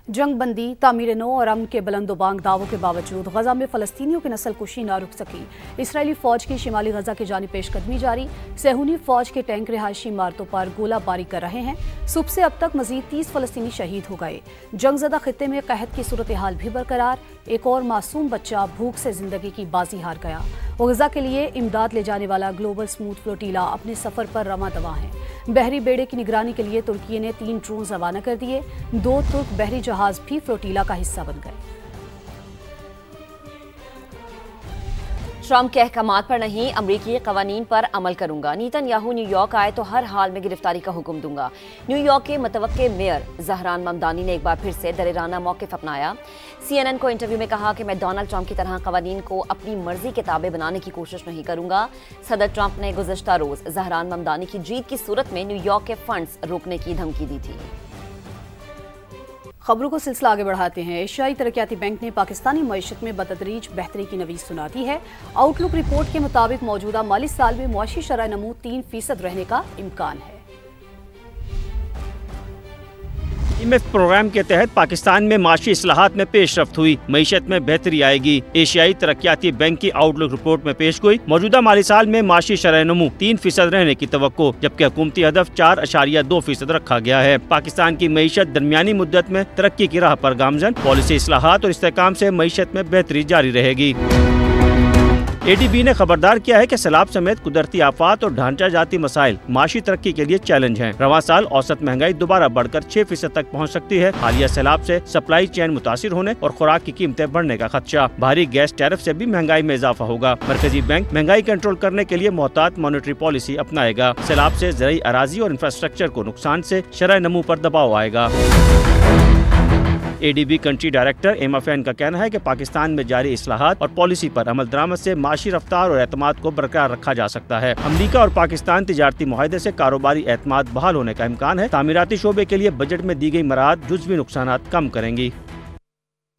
जंगबंदी, तामीर नो और अमन के बुलंदोबांग दावों के बावजूद गजा में फलस्तीनियों की नस्ल कुशी न रुक सकी। इसराइली फौज की शिमाली गजा की जानी पेशकदमी जारी। सेहूनी फौज के टैंक रिहायशी इमारतों पर गोलाबारी कर रहे हैं। सुबह से अब तक मजीद 30 फलस्तीनी शहीद हो गए। जंगजदा खित्ते में कहत की सूरत हाल भी बरकरार। एक और मासूम बच्चा भूख से जिंदगी की बाजी हार गया। गजा के लिए इमदाद ले जाने वाला ग्लोबल स्मूथ फ्लोटीला अपने सफर पर रमा दवा है। बहरी बेड़े की निगरानी के लिए तुर्की ने 3 ड्रोन रवाना कर दिए। 2 तुर्क बहरी जहाज भी फ्लोटीला का हिस्सा बन गए। ट्रंप के अहकामात पर नहीं, अमरीकी कवानीन पर अमल करूंगा। नेतन्याहू न्यूयॉर्क आए तो हर हाल में गिरफ्तारी का हुक्म दूंगा। न्यूयॉर्क के मुतवक्के मेयर जहरान ममदानी ने एक बार फिर से दलेराना मौक़िफ़ अपनाया। CNN को इंटरव्यू में कहा कि मैं डोनाल्ड ट्रंप की तरह कवानीन को अपनी मर्जी के ताबे बनाने की कोशिश नहीं करूंगा। सदर ट्रंप ने गुज़श्ता रोज जहरान ममदानी की जीत की सूरत में न्यूयॉर्क के फंड्स रोकने की धमकी दी थी। खबरों को सिलसिला आगे बढ़ाते हैं। एशियाई तरक्याती बैंक ने पाकिस्तानी मईशत में बतदरीज बेहतरी की नवीज सुना दी है। आउटलुक रिपोर्ट के मुताबिक मौजूदा माली साल में मुआशी शरह नमू 3% रहने का इम्कान है। IMF प्रोग्राम के तहत पाकिस्तान में माशी इस्लाहात में पेशरफ्त हुई, मईशत में बेहतरी आएगी। एशियाई तरक्याती बैंक की आउटलुक रिपोर्ट में पेश गोई मौजूदा माली साल में माशी शरह नमू 3% रहने की तवक्को, जबकि हुकूमती हदफ 4.2% रखा गया है। पाकिस्तान की मईशत दरमियानी मुद्दत में तरक्की की राह पर गामजन। पॉलिसी इस्लाहात और इस्तेहकाम से मईशत में बेहतरी जारी रहेगी। ADB ने खबरदार किया है कि सैलाब समेत कुदरती आफात और ढांचा जाती मसाइल माशी तरक्की के लिए चैलेंज हैं। रवां साल औसत महंगाई दोबारा बढ़कर 6% तक पहुंच सकती है। हालिया सैलाब से सप्लाई चेन मुतासिर होने और खुराक की कीमतें बढ़ने का खदशा। भारी गैस टैरिफ से भी महंगाई में इजाफा होगा। मरकजी बैंक महंगाई कंट्रोल करने के लिए मोहतात मॉनेटरी पॉलिसी अपनाएगा। सैलाब से ज़राई अराजी और इंफ्रास्ट्रक्चर को नुकसान से शरह नमू पर दबाव आएगा। ADB कंट्री डायरेक्टर एमा फैन का कहना है कि पाकिस्तान में जारी इस्लाहात और पॉलिसी पर अमल दरामद से माशी रफ्तार और एतमाद को बरकरार रखा जा सकता है। अमरीका और पाकिस्तान तिजारती मुआहदे से कारोबारी एतमाद बहाल होने का इम्कान है। तामीराती शोबे के लिए बजट में दी गई मराहत जुज़वी नुकसानात कम करेंगी।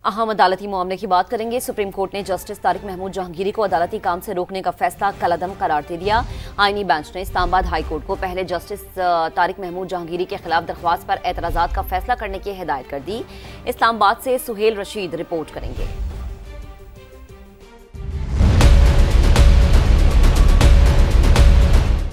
अहम अदालती मामले की बात करेंगे। सुप्रीम कोर्ट ने जस्टिस तारिक महमूद जहांगीरी को अदालती काम से रोकने का फैसला कलअदम करार दे दिया। आईनी बेंच ने इस्लामाबाद हाई कोर्ट को पहले जस्टिस तारिक महमूद जहांगीरी के खिलाफ दरख्वास्त पर एतराज़ात का फैसला करने की हिदायत कर दी। इस्लामाबाद से सुहेल रशीद रिपोर्ट करेंगे।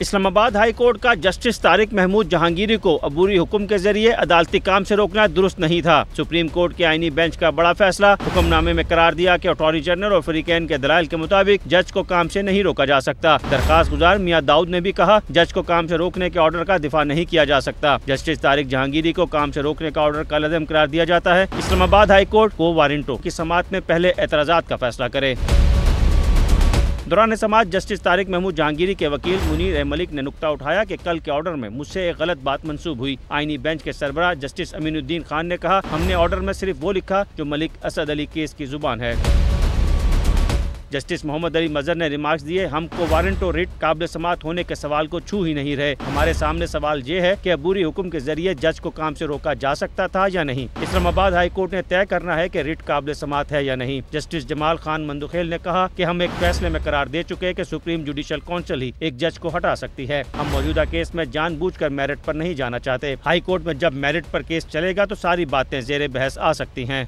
इस्लामाबाद हाई कोर्ट का जस्टिस तारिक महमूद जहांगीरी को अबूरी हुक्म के जरिए अदालती काम से रोकना दुरुस्त नहीं था। सुप्रीम कोर्ट के आईनी बेंच का बड़ा फैसला। हुक्मनामे में करार दिया कि अटॉर्नी जनरल और फरीकैन के दलाइल के मुताबिक जज को काम से नहीं रोका जा सकता। दरखास्त गुजार मियां दाऊद ने भी कहा, जज को काम से रोकने के ऑर्डर का दिफा नहीं किया जा सकता। जस्टिस तारिक जहांगीरी को काम से रोकने का ऑर्डर कलअदम करार दिया जाता है। इस्लामाबाद हाई कोर्ट को वारंटों की समाअत में पहले एतराज़ात का फैसला करे। दौरान समाअत जस्टिस तारिक महमूद जहांगीरी के वकील मुनीर ए मलिक ने नुक्ता उठाया कि कल के ऑर्डर में मुझसे एक गलत बात मंसूब हुई। आईनी बेंच के सरबराह जस्टिस अमीनुद्दीन खान ने कहा, हमने ऑर्डर में सिर्फ वो लिखा जो मलिक असद अली केस की जुबान है। जस्टिस मोहम्मद अली मजहर ने रिमार्क्स दिए, हमको वारंट और रिट काबिल समाअत होने के सवाल को छू ही नहीं रहे। हमारे सामने सवाल ये है कि अबूरी हुक्म के जरिए जज को काम से रोका जा सकता था या नहीं। इस्लामाबाद हाई कोर्ट ने तय करना है कि रिट काबिल समाअत है या नहीं। जस्टिस जमाल खान मंदुखेल ने कहा कि हम एक फैसले में करार दे चुके हैं कि सुप्रीम जुडिशल काउंसिल ही एक जज को हटा सकती है। हम मौजूदा केस में जानबूझकर मेरिट पर नहीं जाना चाहते। हाई कोर्ट में जब मेरिट पर केस चलेगा तो सारी बातें जेर बहस आ सकती हैं।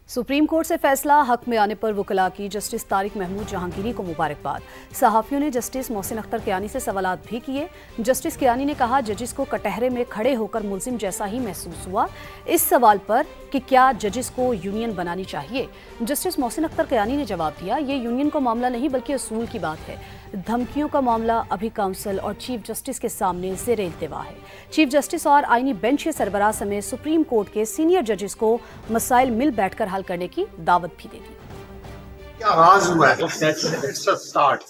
सुप्रीम कोर्ट से फैसला हक में आने पर वकला की जस्टिस तारिक महमूद जहांगीरी को मुबारकबाद। सहाफ़ियों ने जस्टिस मोहसिन अख्तर कियानी से सवालात भी किए। जस्टिस कियानी ने कहा, जजिस को कटहरे में खड़े होकर मुल्जिम जैसा ही महसूस हुआ। इस सवाल पर कि क्या जजिस को यूनियन बनानी चाहिए, जस्टिस मोहसिन अख्तर कियानी ने जवाब दिया, ये यूनियन का मामला नहीं बल्कि असूल की बात है। धमकियों का मामला अभी काउंसिल और चीफ जस्टिस के सामने ज़ेरे इल्तिवा है। चीफ जस्टिस और आईनी बेंच के सरबराह समेत सुप्रीम कोर्ट के सीनियर जजेस को मसाइल मिल बैठकर हल करने की दावत भी दे दी। क्या राज हुआ है? It's a start.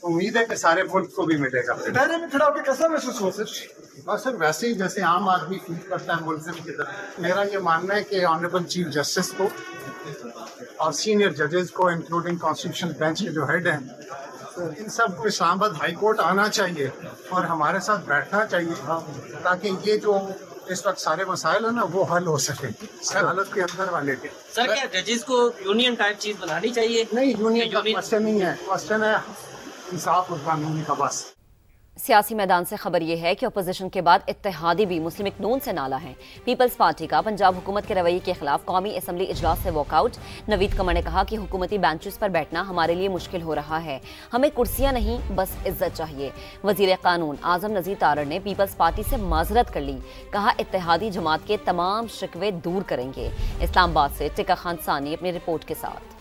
उम्मीद है कि सारे मुल्क को भी मिलेगा। दायरे में खड़ा होकर कैसा महसूस हुआ सर? बस सर वैसे ही जैसे आम आदमी फील करता है मुल्जिम की तरह। मेरा ये मानना है कि ऑनरेबल चीफ जस्टिस को और सीनियर जजेस को इंक्लूडिंग कॉन्स्टिट्यूशन बेंच के जो हेड हैं, इन सब को इस्लामाबाद हाई कोर्ट आना चाहिए और हमारे साथ बैठना चाहिए ताकि ये जो इस वक्त सारे मसाइल है ना वो हल हो सके अदालत के अंदर वाले के। सर क्या जजेस को यूनियन टाइप चीज बनानी चाहिए? नहीं, यूनियन का क्वेश्चन नहीं है, क्वेश्चन है इंसाफ और कानूनी का बस। सियासी मैदान से खबर यह है कि अपोजिशन के बाद इत्तेहादी भी मुस्लिम लीग नून से नाला है। पीपल्स पार्टी का पंजाब हुकूमत के रवैये के खिलाफ कौमी असम्बली इजलास से वॉकआउट। नवीद कमर ने कहा कि हुकूमती बेंचेस पर बैठना हमारे लिए मुश्किल हो रहा है, हमें कुर्सियां नहीं बस इज्जत चाहिए। वजीर कानून आजम नजीर तारड़ ने पीपल्स पार्टी से माजरत कर ली, कहा इत्तेहादी जमात के तमाम शिकवे दूर करेंगे। इस्लामाबाद से टिका खान सानी अपनी रिपोर्ट के साथ।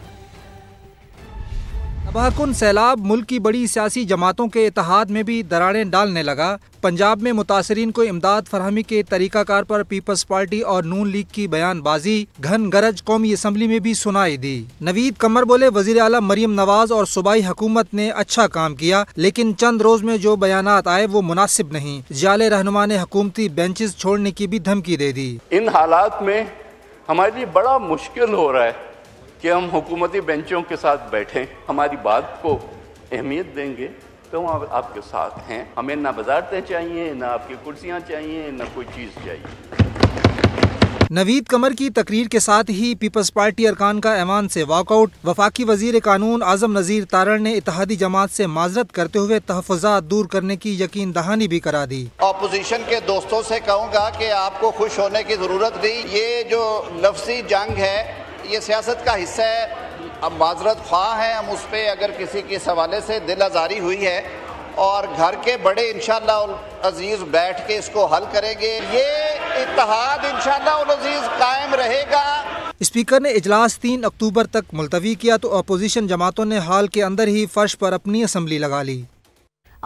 तबाहकुन सैलाब मुल्क की बड़ी सियासी जमातों के इत्तेहाद में भी दरारें डालने लगा। पंजाब में मुतासरीन को इमदाद फरहमी के तरीकाकार पर पीपल्स पार्टी और नून लीग की बयानबाजी घन गरज कौमी असम्बली में भी सुनाई दी। नवीद कमर बोले, वजीर आला मरियम नवाज और सूबाई हुकूमत ने अच्छा काम किया, लेकिन चंद रोज में जो बयानात आए वो मुनासिब नहीं। जाले रहनुमा ने हुकूमती बेंचेस छोड़ने की भी धमकी दे दी। इन हालात में हमारे लिए बड़ा मुश्किल हो रहा है कि हम हुकूमती बेंचों के साथ बैठें, हमारी बात को अहमियत देंगे तो हम आपके साथ हैं। हमें ना वजारतें चाहिए, ना आपकी कुर्सियां चाहिए, ना कोई चीज़ चाहिए। नवीद कमर की तकरीर के साथ ही पीपल्स पार्टी अरकान का ऐवान से वॉकआउट। वफाकी वजीर कानून आजम नजीर तारड़ ने इत्तेहादी जमात से माजरत करते हुए तहफ़्फ़ुज़ात दूर करने की यकीन दहानी भी करा दी। अपोजिशन के दोस्तों से कहूँगा कि आपको खुश होने की ज़रूरत नहीं। ये जो लफ्ज़ी जंग है ये सियासत का हिस्सा है। अब माजरत ख्वाह हैं हम उस पर, अगर किसी के सवाले से दिल आज़ारी हुई है, और घर के बड़े इंशाअल्लाह अजीज बैठ के इसको हल करेंगे। ये इत्तेहाद इंशाअल्लाह अजीज कायम रहेगा। स्पीकर ने इजलास 3 अक्टूबर तक मुलतवी किया तो अपोजिशन जमातों ने हाल के अंदर ही फर्श पर अपनी असम्बली लगा ली।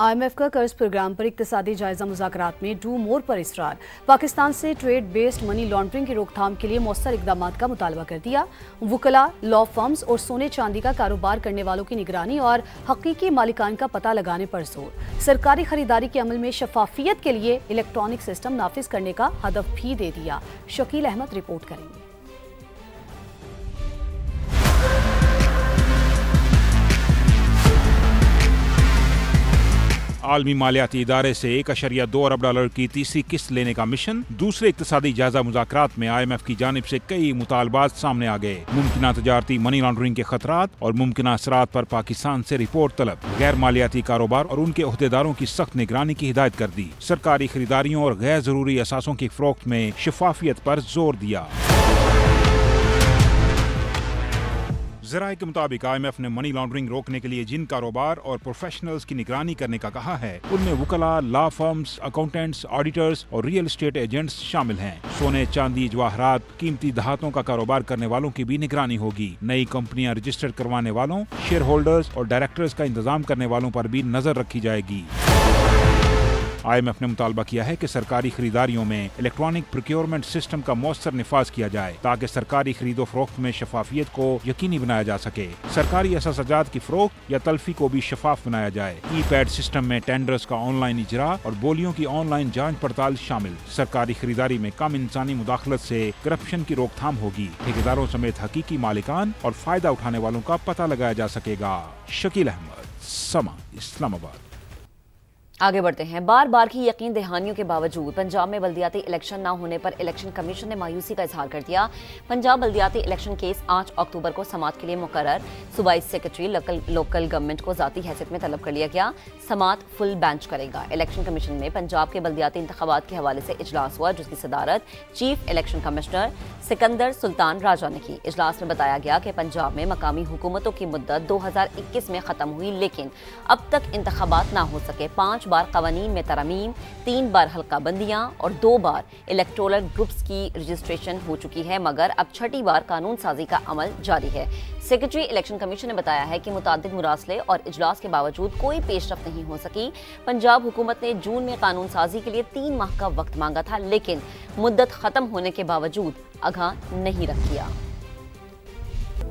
IMF का कर्ज प्रोग्राम पर इक्तिसादी जायजा मुज़ाकरात में डू मोर पर इसरार। पाकिस्तान से ट्रेड बेस्ड मनी लॉन्ड्रिंग की रोकथाम के लिए मौसर इकदाम का मुतालबा कर दिया। वुकला, लॉ फर्म्स और सोने चांदी का कारोबार करने वालों की निगरानी और हकीकी मालिकान का पता लगाने पर जोर। सरकारी खरीदारी के अमल में शफाफियत के लिए इलेक्ट्रॉनिक सिस्टम नाफिज करने का हदफ भी दे दिया। शकील अहमद रिपोर्ट करेंगे। आलमी मालियाती इदारे से $1.2 अरब की तीसरी किस्त लेने का मिशन। दूसरे इक्तिसादी जायजा मुज़ाकरात में IMF की जानिब से कई मुतालबात सामने आ गए। मुमकिना तजारती मनी लॉन्ड्रिंग के खतरात और मुमकिना असरात पर पाकिस्तान से रिपोर्ट तलब। गैर मालियाती कारोबार और उनके अहदेदारों की सख्त निगरानी की हिदायत कर दी। सरकारी खरीदारियों और गैर जरूरी असासों की फरोख्त में शफाफियत पर जोर दिया। ज़राए के मुताबिक IMF ने मनी लॉन्ड्रिंग रोकने के लिए जिन कारोबार और प्रोफेशनल्स की निगरानी करने का कहा है उनमें वुकला, लॉ फर्म्स, अकाउंटेंट्स, ऑडिटर्स और रियल एस्टेट एजेंट्स शामिल हैं। सोने, चांदी, जवाहरात, कीमती धातुओं का कारोबार करने वालों की भी निगरानी होगी। नई कंपनियां रजिस्टर करवाने वालों, शेयर होल्डर्स और डायरेक्टर्स का इंतजाम करने वालों पर भी नजर रखी जाएगी। IMF ने मुतालबा किया है कि सरकारी खरीदारियों में इलेक्ट्रॉनिक प्रोक्योरमेंट सिस्टम का मौसर निफाज किया जाए ताकि सरकारी खरीदो फरोख्त में शफाफियत को यकीनी बनाया जा सके। सरकारी असासाजात की फरोख्त या तल्फी को भी शफाफ बनाया जाए। ई-पैड सिस्टम में टेंडर्स का ऑनलाइन इजरा और बोलियों की ऑनलाइन जांच पड़ताल शामिल। सरकारी खरीदारी में कम इंसानी मुदाखलत से करप्शन की रोकथाम होगी। ठेकेदारों समेत हकीकी मालिकान और फायदा उठाने वालों का पता लगाया जा सकेगा। शकील अहमद, समा, इस्लामाबाद। आगे बढ़ते हैं। बार बार की यकीन दहानियों के बावजूद पंजाब में बल्दियाती इलेक्शन न होने पर इलेक्शन कमीशन ने मायूसी का इजहार कर दिया। पंजाब बल्दियाती इलेक्शन केस 8 अक्टूबर को समात के लिए मुकर्रर। सूबाई सेक्रेटरी लोकल गवर्नमेंट को जाती हैसियत में तलब कर लिया गया। समात फुल बेंच करेगा। इलेक्शन कमीशन में पंजाब के बल्दियाती इंतखाबात के हवाले से इजलास हुआ जिसकी सदारत chief election commissioner Sikandar Sultan Raja ने की। इजलास में बताया गया कि पंजाब में मकामी हुकूमतों की मुद्दत 2021 में खत्म हुई, लेकिन अब तक इंतखाबात न हो सके। 5 बार कवानीन में तरमीम, 3 बार हल्का बंदियां और 2 बार इलेक्टोरल ग्रुप्स की रजिस्ट्रेशन हो चुकी है, मगर अब 6ठी बार कानून साजी का अमल जारी है। सेक्रेटरी इलेक्शन कमीशन ने बताया है कि मुतादिद मुरासले और इजलास के बावजूद कोई पेशरफ नहीं हो सकी। पंजाब हुकूमत ने जून में कानून साजी के लिए 3 माह का वक्त मांगा था, लेकिन मुद्दत खत्म होने के बावजूद आगाह नहीं रख किया।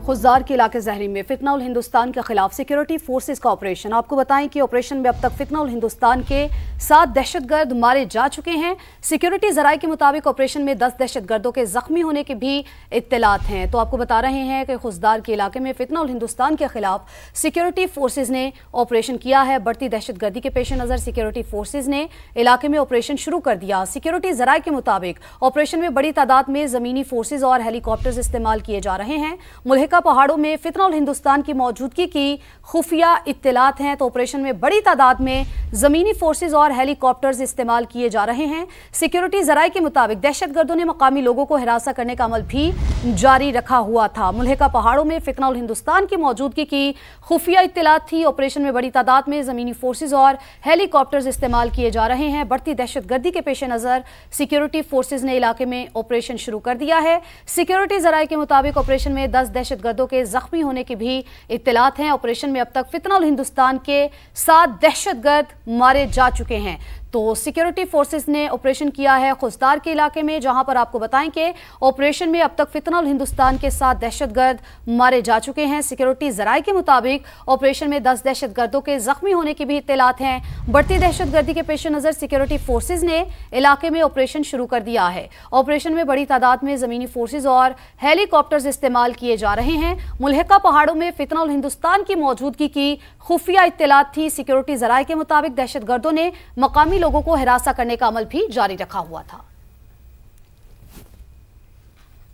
खुजदार के इलाके जहरी में फितना उल हिंदुस्तान के खिलाफ सिक्योरिटी फोर्सेस का ऑपरेशन। आपको बताएं कि ऑपरेशन में अब तक फितना उल हिंदुस्तान के 7 दहशतगर्द मारे जा चुके हैं। सिक्योरिटी जराये के मुताबिक ऑपरेशन में 10 दहशतगर्दों के जख्मी होने की भी इत्तलात हैं। तो आपको बता रहे हैं कि खुजदार के इलाके में फितना उल हिंदुस्तान के खिलाफ सिक्योरिटी फोर्सेज ने ऑपरेशन किया है। बढ़ती दहशतगर्दी के पेश नज़र सिक्योरिटी फोर्सेज ने इलाके में ऑपरेशन शुरू कर दिया। सिक्योरिटी जराये के मुताबिक ऑपरेशन में बड़ी तादाद में जमीनी फोर्सेज और हेलीकॉप्टर्स इस्तेमाल किए जा रहे हैं। मुल्हिका मुल्हिका पहाड़ों में फितनउल हिंदुस्तान की मौजूदगी की खुफिया इत्तलात हैं, तो ऑपरेशन में बड़ी तादाद में जमीनी फोर्सेज और हेलीकॉप्टर्स इस्तेमाल किए जा रहे हैं। सिक्योरिटी जराये के मुताबिक दहशतगर्दों ने मकामी लोगों को हिरासत करने का अमल भी जारी रखा हुआ था। मुल्हिका पहाड़ों में फितनउल हिंदुस्तान की मौजूदगी की खुफिया इत्तलात थी। ऑपरेशन में बड़ी तादाद में जमीनी फोर्सेज और हेलीकॉप्टर्स इस्तेमाल किए जा रहे हैं। बढ़ती दहशतगर्दी के पेश नजर सिक्योरिटी फोर्सेज ने इलाके में ऑपरेशन शुरू कर दिया है। सिक्योरिटी जराये के मुताबिक ऑपरेशन में 10 दहशतगर्दों के जख्मी होने की भी इत्तलात हैं। ऑपरेशन में अब तक फितनउल हिंदुस्तान के 7 दहशतगर्द मारे जा चुके हैं। तो सिक्योरिटी फोर्सेस ने ऑपरेशन किया है खुजदार के इलाके में, जहां पर आपको बताएं कि ऑपरेशन में अब तक फितनउल हिंदुस्तान के 7 दहशतगर्द मारे जा चुके हैं। सिक्योरिटी जराये के मुताबिक ऑपरेशन में 10 दहशतगर्दों के जख्मी होने की भी इत्तलात हैं। बढ़ती दहशतगर्दी के पेश नजर सिक्योरिटी फोर्सेज ने इलाके में ऑपरेशन शुरू कर दिया है। ऑपरेशन में बड़ी तादाद में जमीनी फोर्सेज और हेलीकॉप्टर्स इस्तेमाल किए जा रहे हैं। मुल्हिका पहाड़ों में फितनउल हिंदुस्तान की मौजूदगी की खुफिया इत्तलात थी। सिक्योरिटी जराये के मुताबिक दहशतगर्दों ने मकामी लोगों को हिरासत करने का अमल भी जारी रखा हुआ था।